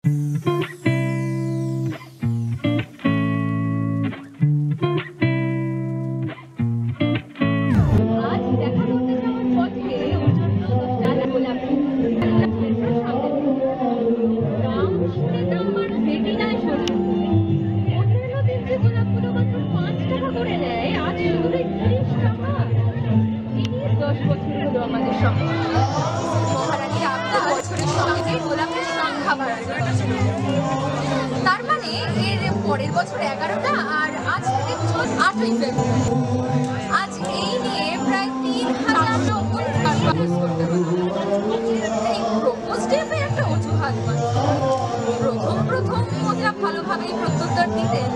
তার মানে এর পরের বছর 11টা আর আজ থেকে 8ই ফেব্রুয়ারি। আজ এই নিয়ে প্রায় 3000 রকম প্রপোজ করতে হলো। এই প্রপোজ ডেপে একটা অজুহাত প্রথম মহিলা ভালোভাবেই প্রত্যুত্তর দিতেন,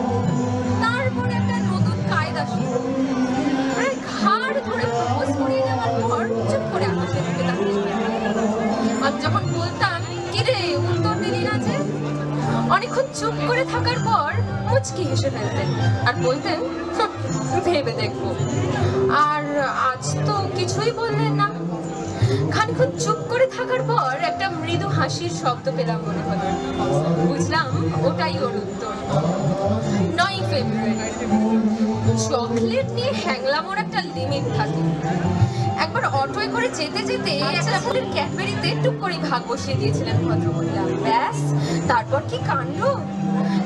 তারপর একটা নতুন কায়দা শুরু। প্রায় ঘাড় ধরে প্রপোজ করিয়ে নেওয়ার পর চুপ করে আকাশের দিকে তাকিয়ে। আর যখন বলতাম কিরে উত্তর দিলি না যে, অনেকক্ষণ চুপ করে থাকার পর মুচকি হেসে ফেলতেন আর বলতেন ভেবে দেখবো। আর আজ তো কিছুই বললেন না। খানিকক্ষণ চুপ করে থাকার পর একটা মৃদু হাসির শব্দ পেলাম মনে হলো। বুঝলাম ওটাই ওর উত্তর। 9ই ফেব্রুয়ারি। চকলেট নিয়ে হ্যাংলামোর একটা লিমিট থাকে। একবার অটোয় করে যেতে যেতে একটা ফুলের ক্যাডবেরিতে টুক করে ভাগ বসিয়ে দিয়েছিলেন ভদ্রমহিলা। ব্যাস, তারপর কি কাণ্ড!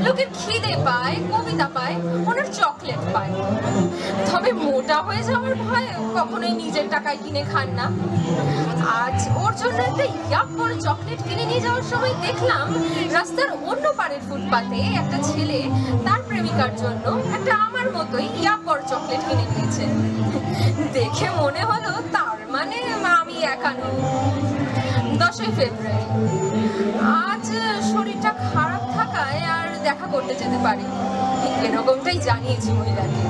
লোকের খিদে পায়, কবিতা পায়, ওনার চকলেট পায়। তবে মোটা হয়ে যাওয়ার ভয়ে কখনোই নিজের টাকায় কিনে খান না। আজ ওর জন্য একটা ইয়াক বড় চকলেট কিনে নিয়ে যাওয়ার সময় দেখলাম রাস্তার অন্য পাড়ের ফুটপাতে একটা ছেলে তার প্রেমিকার জন্য একটা আমার মতোই ইয়াক বড় চকলেট কিনে নিয়েছে। দেখে মনে হলো তার মানে আমি একা নই। 10ই ফেব্রুয়ারি। আজ শরীরটা খারাপ থাকায় আর দেখা করতে যেতে পারিনি, এরকমটাই জানিয়েছি মহিলাকে।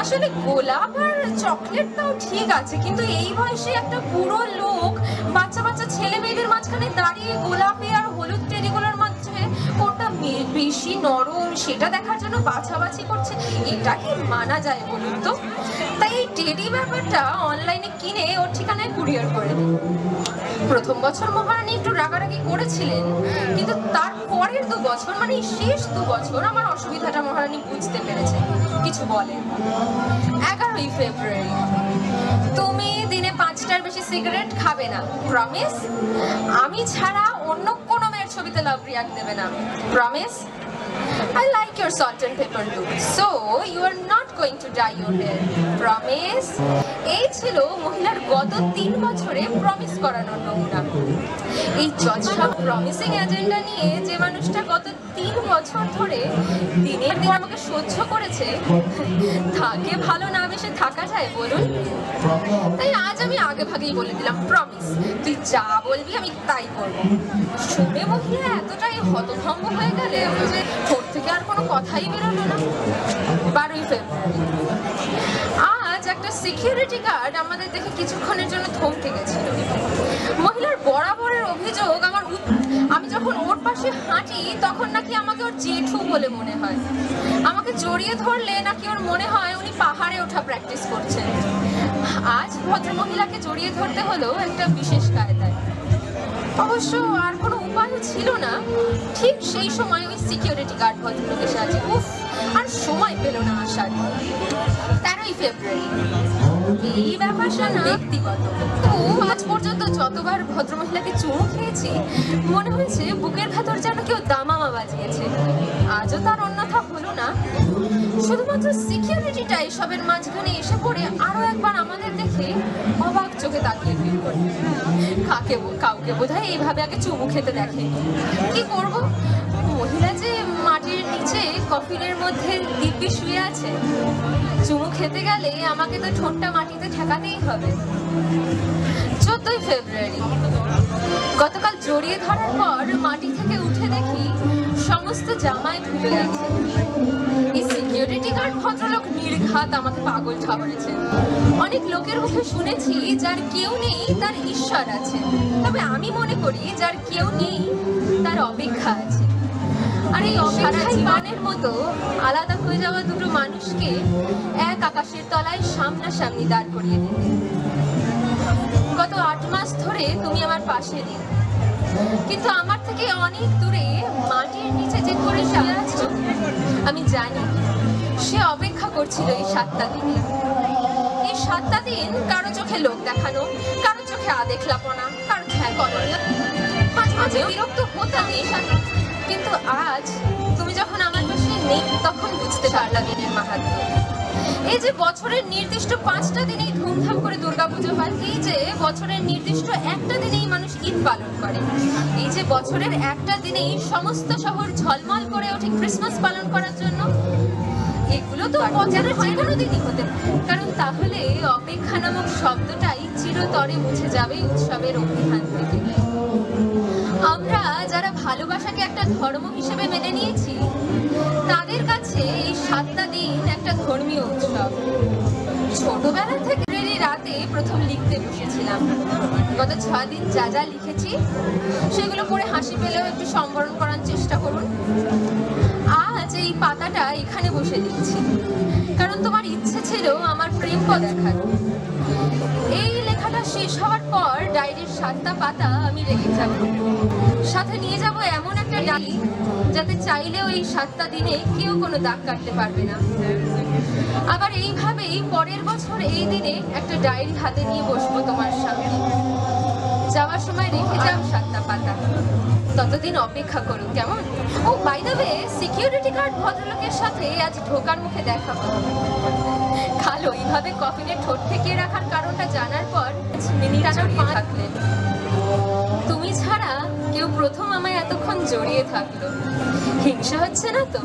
আসলে গোলাপ আর চকলেটটাও ঠিক আছে, কিন্তু এই বয়সে একটা বুড়ো লোক বাচ্চা বাচ্চা ছেলে মেয়েদের মাঝখানে দাঁড়িয়ে গোলাপি আর হলুদ টেডিগুলোর মাঝে কোনটা বেশি নরম সেটা দেখার জন্য বাছাবাছি করছে, এটা কি মানা যায় বলুন তো? তাই এই টেডি ব্যাপারটা অনলাইনে কিনে ওর ঠিকানায় কুরিয়ার করে দিই। প্রথম বছর মহারানী একটু রাগারাগি করেছিলেন, কিন্তু তার পরের 2 বছর মানে শেষ 2 বছর আমার অসুবিধাটা মহারানী বুঝতে পেরেছেন, কিছু বলেন। 11ই ফেব্রুয়ারি। তুমি দিনে 5টার বেশি সিগারেট খাবে না, প্রমিস? আমি ছাড়া অন্য কোনো মেয়ের ছবিতে লাভ রিয়াক্ট দেবে না, promise? I like your salt and pepper look, so you are not going to dye your hair, promise? এই ছিল মহিলার গত 3 বছরে প্রমিস করানোর নমুনা। এই জজসা প্রমিসিং এজেন্ডা নিয়ে যে মানুষটা গত 3 বছর ধরে দিনের দিন আমাকে সহ্য করেছে, তাকে ভালো না বেশে থাকা যায় বলুন? তাই আজ আমি আগে ভাগেই বলে দিলাম, প্রমিস, তুই যা বলবি আমি তাই করবো। শুনে মহিলা এতটাই হতভম্ব হয়ে গেলে যে ওর থেকে আর কোনো কথাই বেরোলো না। 12ই ফেব্রুয়ারি। আজ একটা সিকিউরিটি গার্ড আমাদের দেখে কিছুক্ষণের জন্য থমকে গেছিল। মহিলার বরাবরের অভিযোগ আমি যখন ওর পাশে হাঁটি তখন নাকি আমাকে ওর জেঠু বলে মনে হয়। আমাকে জড়িয়ে ধরলে নাকি ওর মনে হয় উনি পাহাড়ে ওঠা প্র্যাকটিস করছেন। আজ ভদ্রমহিলাকে জড়িয়ে ধরতে হলো একটা বিশেষ কায়দায়। অবশ্য আর কোনো উপায়ও ছিল না। ঠিক সেই সময় ওই সিকিউরিটি গার্ড ভদ্রলোক এসে আছে। উফ, আর সময় পেল না আসার। 13ই ফেব্রুয়ারি। এই ব্যাপারটা না ব্যক্তিগত, তো আজ পর্যন্ত যতবার ভদ্রমহিলাকে চুমু খেয়েছি মনে হয়েছে বুকের ভেতর যেন কেউ দামামা বাজিয়েছে। আজও তার অন্যথা হলো না। শুধুমাত্র সিকিউরিটিটা এসবের মাঝখানে এসে পড়ে আরো একবার আমাদের দেখে অবাক চোখে তাকিয়ে ফিল করে। কাউকে বোধহয় এইভাবে আগে চুমু খেতে দেখে। কি করব? মহিলা যে মাটির নিচে কফিনের মধ্যে দিব্যি শুয়ে আছে, চুমু খেতে গেলে আমাকে তো ঠোঁটটা মাটিতে ঠেকাতেই হবে। 14ই ফেব্রুয়ারি। গতকাল জড়িয়ে ধরার পর মাটি থেকে উঠে দেখি সমস্ত জামায় ঢুকে গেছে। এই সিকিউরিটি গার্ড ভদ্রলোক নির্ঘাত আমাকে পাগল ঠাবরেছেন। অনেক লোকের মুখে শুনেছি যার কেউ নেই তার ঈশ্বর আছে, তবে আমি মনে করি যার কেউ নেই তার অপেক্ষা আছে। আর এই সারা জীবনের মতো আলাদা হয়ে যাওয়া দুটো মানুষকে এক আকাশের তলায় সামনাসামনি দাঁড় করিয়ে দিতে। গত 8 মাস ধরে তুমি আমার পাশে নেই, কিন্তু আমার থেকে অনেক দূরে চেক করে শুয়ে আছো, আমি জানি সে অপেক্ষা করছিল এই 7টা দিনে। এই 7টা দিন কারো চোখে লোক দেখানো, কারো চোখে আদেখলাপনা, কারো চোখে করণীয়, মাঝে মাঝে বিরক্ত হতাম এই কিন্তু আজ তুমি যখন আমার পাশে নেই তখন বুঝতে পারলাম দিনের মাহাত্ম্য। এই যে বছরের নির্দিষ্ট 5টা দিনেই ধুমধাম করে দুর্গাপুজো হয়, এই যে বছরের নির্দিষ্ট একটা দিনেই মানুষ ঈদ পালন করে, এই যে বছরের একটা দিনেই সমস্ত শহর ঝলমল করে ওঠে ক্রিসমাস পালন করার জন্য, এগুলো তো বছরের যে কোনো দিনই হতে, কারণ তাহলে অপেক্ষা নামক শব্দটাই চিরতরে মুছে যাবে উৎসবের অভিধান থেকে। আমরা যারা ভালোবাসাকে একটা ধর্ম হিসেবে মেনে নিয়েছি, তাদের কাছে এই 7টা দিন একটা ধর্মীয় উৎসব। ছোটবেলা থেকে রাতে প্রথম লিখতে বসেছিলাম। গত 6 দিন যা যা লিখেছি সেগুলো পড়ে হাসি পেলেও একটু সম্বরণ করার চেষ্টা করুন। আজ এই পাতাটা এখানে বসে লিখছি, কারণ তোমার ইচ্ছে ছিল আমার প্রেম দেখার। এই লেখাটা শেষ হওয়ার পর ডায়েরির 7টা পাতা আমি রেখে যাব, সাথে নিয়ে যাব এমন একটা ডায়েরি যাতে চাইলেও এই 7টা দিনে কেউ কোনো দাগ কাটতে পারবে না। আবার এইভাবেই পরের বছর এই দিনে একটা ডায়েরি হাতে নিয়ে বসবো তোমার সামনে, যাওয়ার সময় রেখে যাও 7টা পাতা। ততদিন অপেক্ষা করো, কেমন? ও by the way, security guard ভদ্রলোকের সাথে আজ ঢোকার মুখে দেখা হলো। কাল ওইভাবে কফিনে ঠোঁট ঠেকিয়ে রাখার কারণটা জানার পর মিনিট থাকলেন। তুমি ছাড়া কেউ প্রথম আমায় এতক্ষণ জড়িয়ে থাকলো। হিংসা হচ্ছে না তো?